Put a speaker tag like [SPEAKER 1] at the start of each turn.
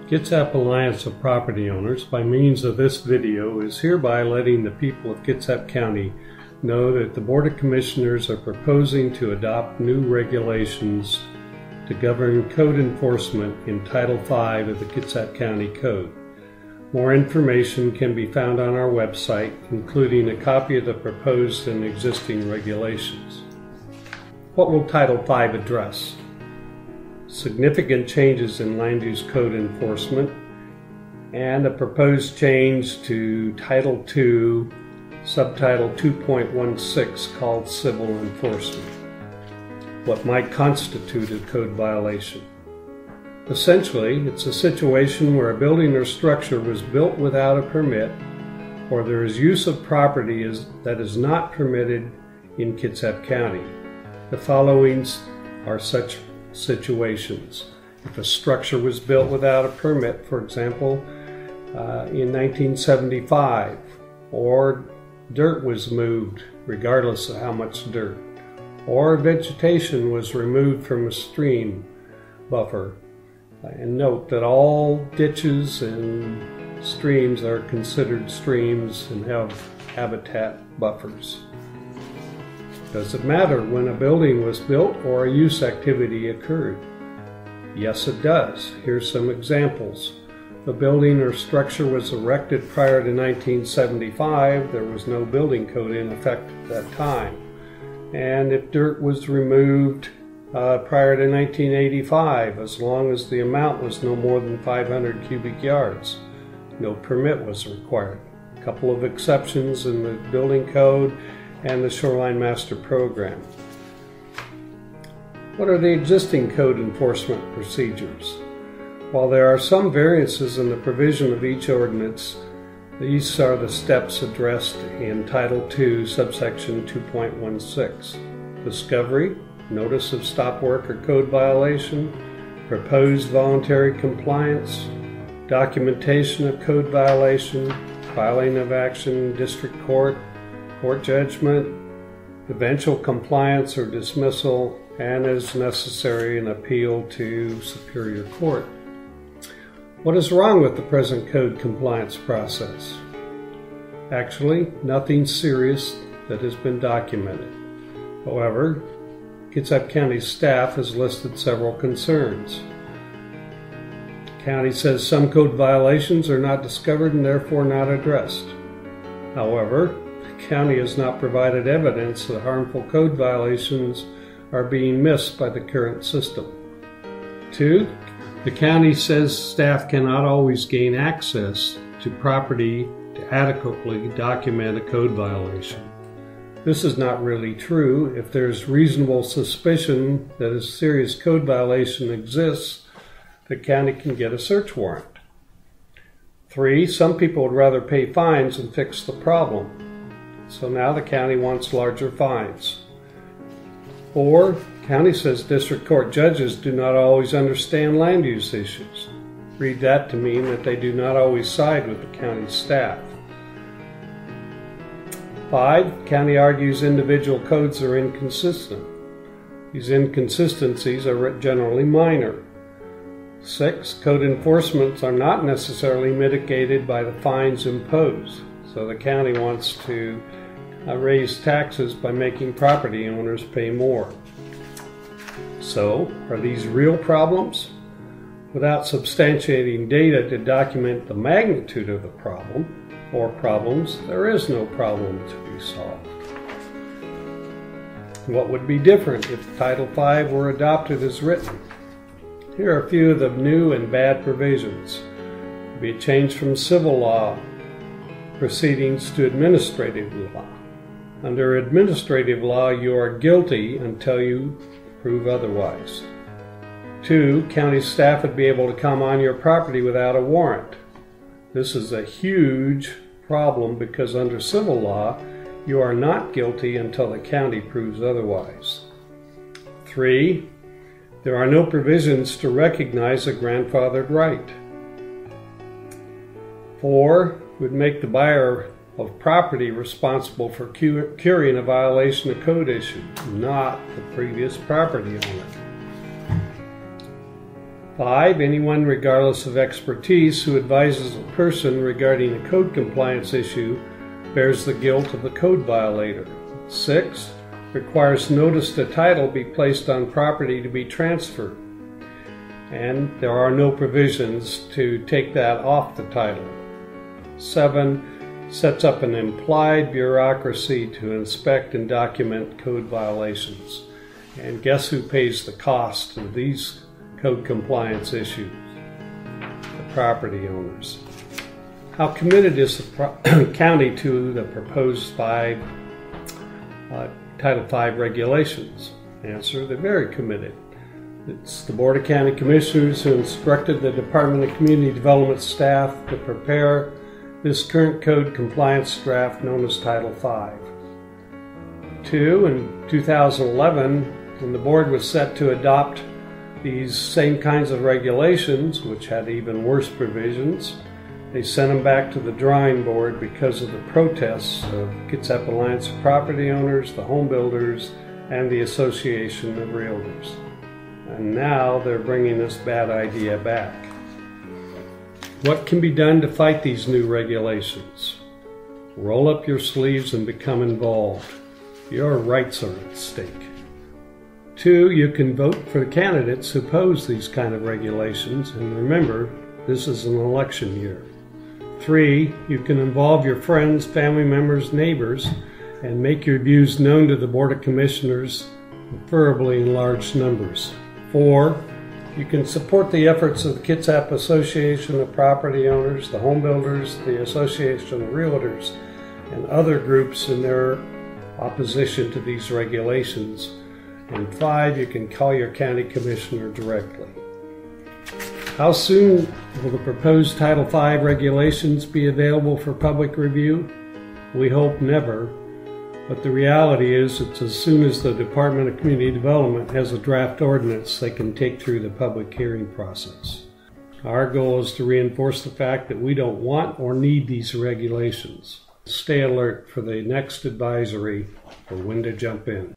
[SPEAKER 1] Kitsap Alliance of Property Owners, by means of this video, is hereby letting the people of Kitsap County know that the Board of Commissioners are proposing to adopt new regulations to govern code enforcement in Title V of the Kitsap County Code. More information can be found on our website, including a copy of the proposed and existing regulations. What will Title V address? Significant changes in land use code enforcement and a proposed change to Title II, Subtitle 2.16 called Civil Enforcement. What might constitute a code violation? Essentially, it's a situation where a building or structure was built without a permit, or there is use of property that is not permitted in Kitsap County. The following are such situations. If a structure was built without a permit, for example, in 1975, or dirt was moved regardless of how much dirt, or vegetation was removed from a stream buffer. And note that all ditches and streams are considered streams and have habitat buffers. Does it matter when a building was built or a use activity occurred? Yes, it does. Here's some examples. If a building or structure was erected prior to 1975, there was no building code in effect at that time. And if dirt was removed prior to 1985, as long as the amount was no more than 500 cubic yards, no permit was required. A couple of exceptions in the building code and the Shoreline Master Program. What are the existing code enforcement procedures? While there are some variances in the provision of each ordinance, these are the steps addressed in Title II, subsection 2.16. Discovery, notice of stop work or code violation, proposed voluntary compliance, documentation of code violation, filing of action in district court, court judgment, eventual compliance or dismissal, and as necessary, an appeal to Superior Court. What is wrong with the present code compliance process? Actually, nothing serious that has been documented. However, Kitsap County staff has listed several concerns. The county says some code violations are not discovered and therefore not addressed. However, the county has not provided evidence that harmful code violations are being missed by the current system. 2. The county says staff cannot always gain access to property to adequately document a code violation. This is not really true. If there's reasonable suspicion that a serious code violation exists, the county can get a search warrant. 3. Some people would rather pay fines and fix the problem. So now the county wants larger fines. 4. County says district court judges do not always understand land use issues. Read that to mean that they do not always side with the county staff. 5. County argues individual codes are inconsistent. These inconsistencies are generally minor. 6. Code enforcements are not necessarily mitigated by the fines imposed. So the county wants to raise taxes by making property owners pay more. So, are these real problems? Without substantiating data to document the magnitude of the problem or problems, there is no problem to be solved. What would be different if Title V were adopted as written? Here are a few of the new and bad provisions. It would be a change from civil law proceedings to administrative law. Under administrative law, you are guilty until you prove otherwise. 2. County staff would be able to come on your property without a warrant. This is a huge problem because under civil law, you are not guilty until the county proves otherwise. 3. There are no provisions to recognize a grandfathered right. 4. Would make the buyer of property responsible for curing a violation of code issue, not the previous property owner. 5. Anyone, regardless of expertise, who advises a person regarding a code compliance issue bears the guilt of the code violator. 6. Requires notice to title be placed on property to be transferred, and there are no provisions to take that off the title. 7. Sets up an implied bureaucracy to inspect and document code violations. And guess who pays the cost of these code compliance issues? The property owners. How committed is the county to the proposed Title V regulations? Answer, they're very committed. It's the Board of County Commissioners who instructed the Department of Community Development staff to prepare this current code compliance draft known as Title V. 2. In 2011, when the board was set to adopt these same kinds of regulations, which had even worse provisions, they sent them back to the drawing board because of the protests of Kitsap Alliance of Property Owners, the home builders, and the Association of Realtors. And now they're bringing this bad idea back. What can be done to fight these new regulations? Roll up your sleeves and become involved. Your rights are at stake. 2, you can vote for the candidates who oppose these kind of regulations, and remember, this is an election year. 3, you can involve your friends, family members, neighbors, and make your views known to the Board of Commissioners, preferably in large numbers. 4, you can support the efforts of the Kitsap Association of Property Owners, the home builders, the Association of Realtors, and other groups in their opposition to these regulations. And 5, you can call your county commissioner directly. How soon will the proposed Title V regulations be available for public review? We hope never, but the reality is it's as soon as the Department of Community Development has a draft ordinance they can take through the public hearing process. Our goal is to reinforce the fact that we don't want or need these regulations. Stay alert for the next advisory for when to jump in.